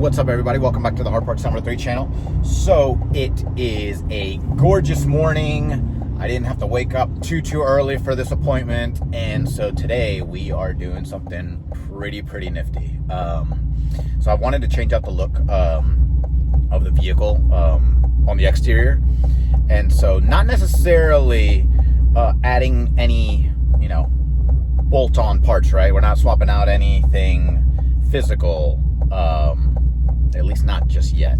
What's up, everybody? Welcome back to the Hard Parts Number 3 channel. So it is a gorgeous morning. I didn't have to wake up too early for this appointment, and so today we are doing something pretty nifty. So I wanted to change out the look of the vehicle on the exterior, and so not necessarily adding any, bolt-on parts, right? We're not swapping out anything physical. At least not just yet,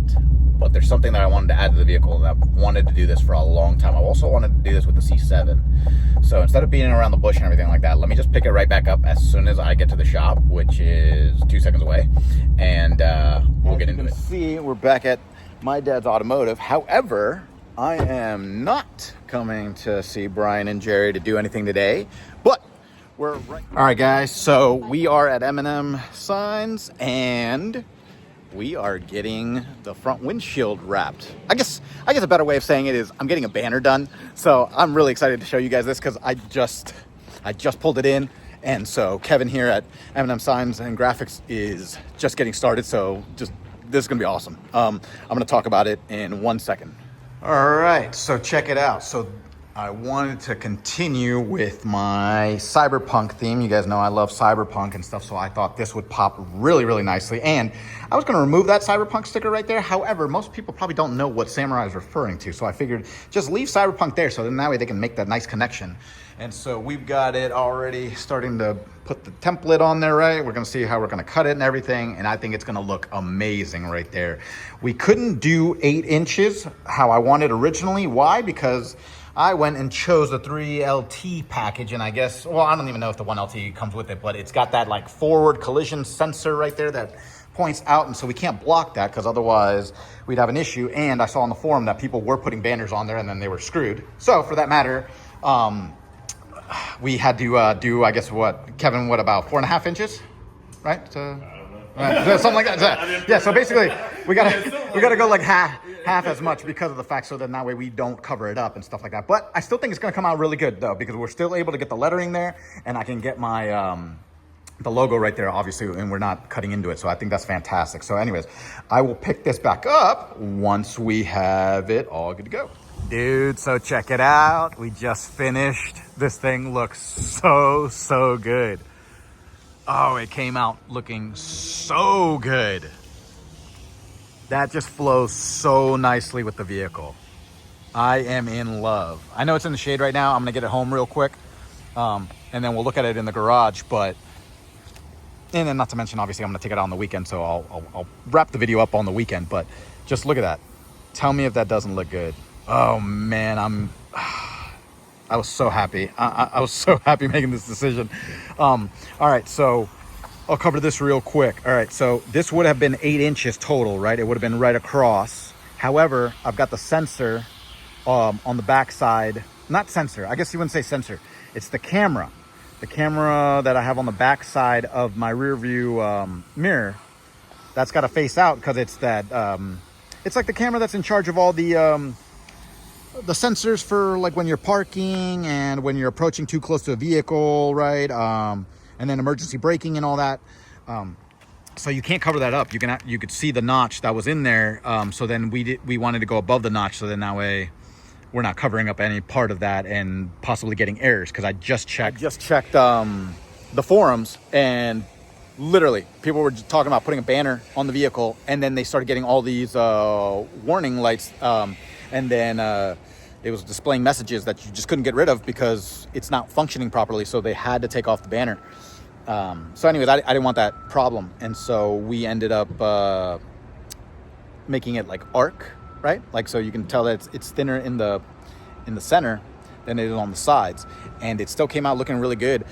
but there's something that I wanted to add to the vehicle, and I've wanted to do this for a long time. I've also wanted to do this with the C7. So instead of beating around the bush and everything like that, let me just pick it right back up as soon as I get to the shop, which is 2 seconds away, and we'll get into it. See, we're back at my dad's automotive. However, I am not coming to see Brian and Jerry to do anything today, but we're right. All right, guys, so we are at M&M Signs, and we are getting the front windshield wrapped. I guess a better way of saying it is I'm getting a banner done. So I'm really excited to show you guys this because I just pulled it in. And so Kevin here at M&M Signs and Graphics is just getting started. So this is gonna be awesome. I'm gonna talk about it in 1 second. All right, so check it out. So I wanted to continue with my cyberpunk theme. You guys know I love cyberpunk and stuff, so I thought this would pop really nicely. And I was going to remove that cyberpunk sticker right there. However, most people probably don't know what Samurai is referring to, so I figured just leave cyberpunk there, so then that way they can make that nice connection. And so we've got it already starting to put the template on there, right? We're going to see how we're going to cut it and everything, and I think it's going to look amazing right there. We couldn't do 8 inches how I wanted originally. Why? Because I went and chose the 3LT package, and I guess, well, I don't even know if the 1LT comes with it, but it's got that like forward collision sensor right there that points out, and so we can't block that because otherwise we'd have an issue. And I saw on the forum that people were putting banners on there and then they were screwed. So for that matter, we had to do, I guess, Kevin, about 4.5 inches, right? Something like that. Yeah, so basically we gotta go like half as much because of the fact, so then that way we don't cover it up and stuff like that. But I still think it's gonna come out really good though, because we're still able to get the lettering there, and I can get my the logo right there, obviously, and we're not cutting into it. So I think that's fantastic. So anyways, I will pick this back up once we have it all good to go. Dude, so check it out. We just finished. This thing looks so good. Oh, it came out looking so good. That just flows so nicely with the vehicle. I am in love. I know it's in the shade right now. I'm gonna get it home real quick, and then we'll look at it in the garage. And then not to mention, obviously, I'm gonna take it out on the weekend, so I'll wrap the video up on the weekend. But just look at that. Tell me if that doesn't look good. Oh man, I was so happy. I was so happy making this decision. All right, so I'll cover this real quick. All right, so this would have been 8 inches total, right? It would have been right across. However, I've got the sensor on the back side. Not sensor, I guess you wouldn't say sensor. It's the camera. The camera that I have on the back side of my rear view mirror, that's got to face out because it's that, it's like the camera that's in charge of all the sensors for like when you're parking and when you're approaching too close to a vehicle, right? And then emergency braking and all that. So you can't cover that up. You could see the notch that was in there. So then we wanted to go above the notch, so then that way we're not covering up any part of that and possibly getting errors. Because I just checked the forums, and literally people were just talking about putting a banner on the vehicle, and then they started getting all these warning lights, and then it was displaying messages that you just couldn't get rid of because it's not functioning properly, so they had to take off the banner. So anyways, I didn't want that problem, and so we ended up making it like arc, right? Like, so you can tell that it's thinner in the center than it is on the sides, and it still came out looking really good.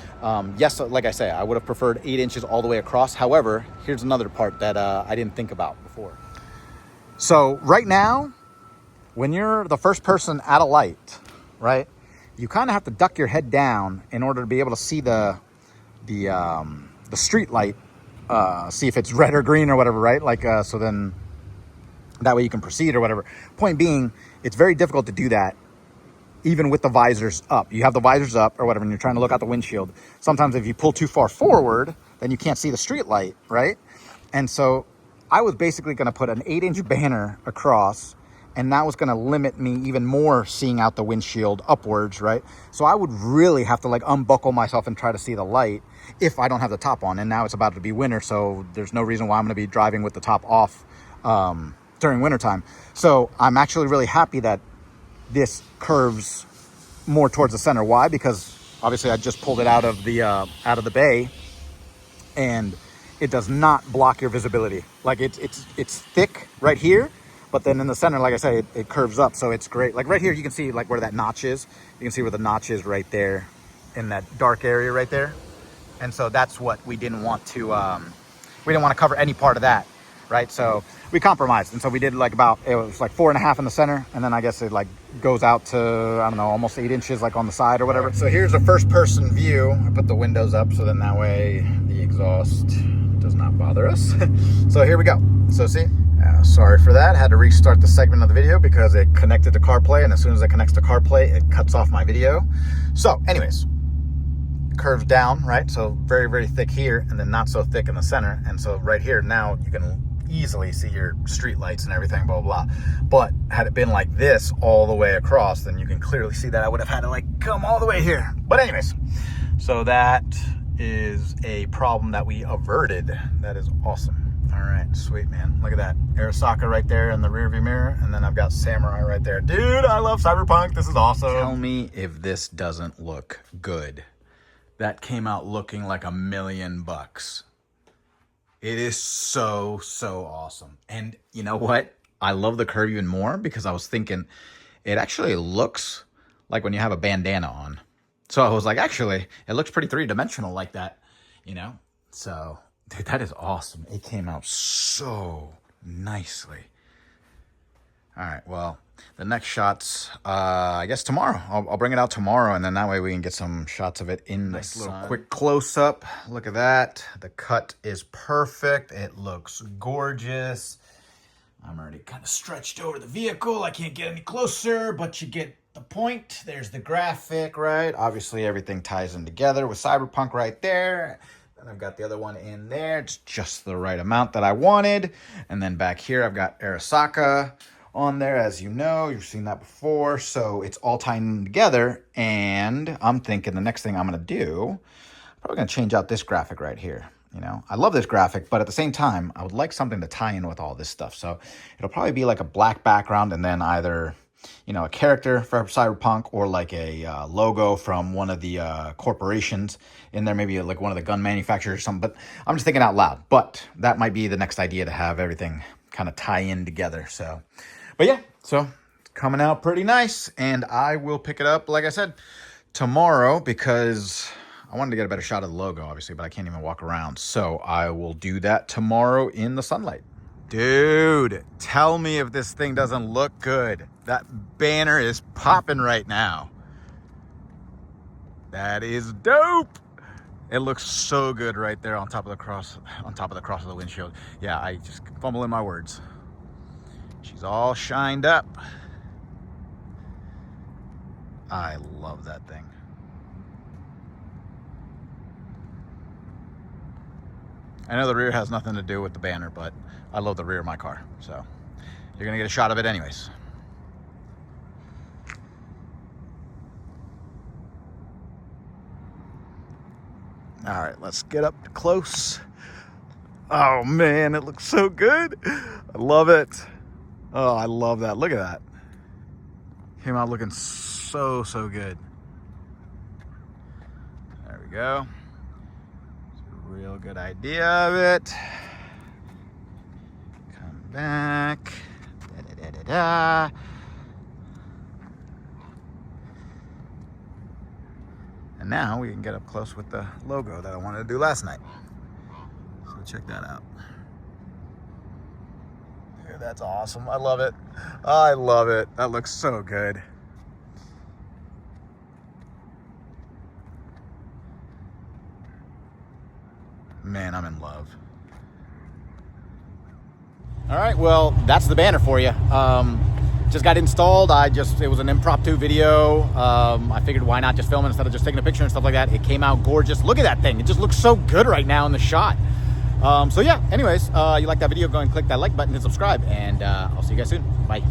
Yes, like I say, I would have preferred 8 inches all the way across. However, here's another part that I didn't think about before. So right now, when you're the first person at a light, right, you kind of have to duck your head down in order to be able to see the street light, see if it's red or green or whatever, right? Like, so then that way you can proceed or whatever. Point being, it's very difficult to do that even with the visors up. You have the visors up or whatever, and you're trying to look out the windshield. Sometimes if you pull too far forward, then you can't see the street light, right? And so I was basically going to put an 8-inch banner across, and that was going to limit me even more seeing out the windshield upwards, right? So I would really have to like unbuckle myself and try to see the light if I don't have the top on. And now it's about to be winter, so there's no reason why I'm going to be driving with the top off during wintertime. So I'm actually really happy that this curves more towards the center. Why? Because obviously I just pulled it out of the bay, and it does not block your visibility. Like it's thick right here, but then in the center, like I said, it curves up, so it's great. Like right here, you can see like where that notch is. You can see where the notch is right there in that dark area right there. And so that's what we didn't want to, we didn't want to cover any part of that, right? So we compromised. And so we did like it was like 4.5 in the center. And then I guess it like goes out to, I don't know, almost 8 inches like on the side or whatever. So here's a first person view. I put the windows up so then that way the exhaust does not bother us. So here we go. So see, sorry for that. Had to restart the segment of the video because it connected to CarPlay, and as soon as it connects to CarPlay, it cuts off my video. So anyways, curves down, right? So very, very thick here, and then not so thick in the center. And so right here, now you can easily see your street lights and everything, blah, blah, blah. But had it been like this all the way across, then you can clearly see that I would have had to like come all the way here. But anyways, so that is a problem that we averted. That is awesome. All right, sweet, man. Look at that. Arasaka right there in the rearview mirror, and then I've got Samurai right there. Dude, I love Cyberpunk. This is awesome. Tell me if this doesn't look good. That came out looking like $1 million. It is so, so awesome. And you know what? I love the curve even more because I was thinking it actually looks like when you have a bandana on. So I was like, actually, it looks pretty three-dimensional like that, you know? So, dude, that is awesome. It came out so nicely. All right, well, the next shots, I guess tomorrow. I'll bring it out tomorrow, and then that way we can get some shots of it in the sun. Little quick close-up. Look at that. The cut is perfect. It looks gorgeous. I'm already kind of stretched over the vehicle. I can't get any closer, but you get the point. There's the graphic, right? Obviously, everything ties in together with Cyberpunk right there. Then I've got the other one in there. It's just the right amount that I wanted. And then back here, I've got Arasaka on there, as you know. You've seen that before. So it's all tying together. And I'm thinking the next thing I'm going to do, probably going to change out this graphic right here. You know, I love this graphic, but at the same time, I would like something to tie in with all this stuff. So it'll probably be like a black background and then either, you know, a character for Cyberpunk or like a logo from one of the corporations in there, maybe like one of the gun manufacturers or something. But I'm just thinking out loud. But that might be the next idea, to have everything kind of tie in together. So, but yeah, so it's coming out pretty nice. And I will pick it up, like I said, tomorrow, because I wanted to get a better shot of the logo, obviously, but I can't even walk around. So I will do that tomorrow in the sunlight. Dude, tell me if this thing doesn't look good. That banner is popping right now. That is dope. It looks so good right there on top of the cross of the windshield. Yeah, I just fumble in my words. She's all shined up. I love that thing. I know the rear has nothing to do with the banner, but I love the rear of my car. So you're gonna get a shot of it anyways. All right, let's get up close. Oh man, it looks so good. I love it. Oh, I love that. Look at that. Came out looking so, so good. There we go. Real good idea of it. Come back. Da-da-da-da-da. And now we can get up close with the logo that I wanted to do last night. So check that out. Dude, that's awesome. I love it. I love it. That looks so good. Man, I'm in love. All right, well, that's the banner for you. Just got installed. It was an impromptu video. I figured why not just film it instead of just taking a picture and stuff like that. It came out gorgeous. Look at that thing. It just looks so good right now in the shot. So yeah, anyways, you like that video, go and click that like button and subscribe, and I'll see you guys soon. Bye.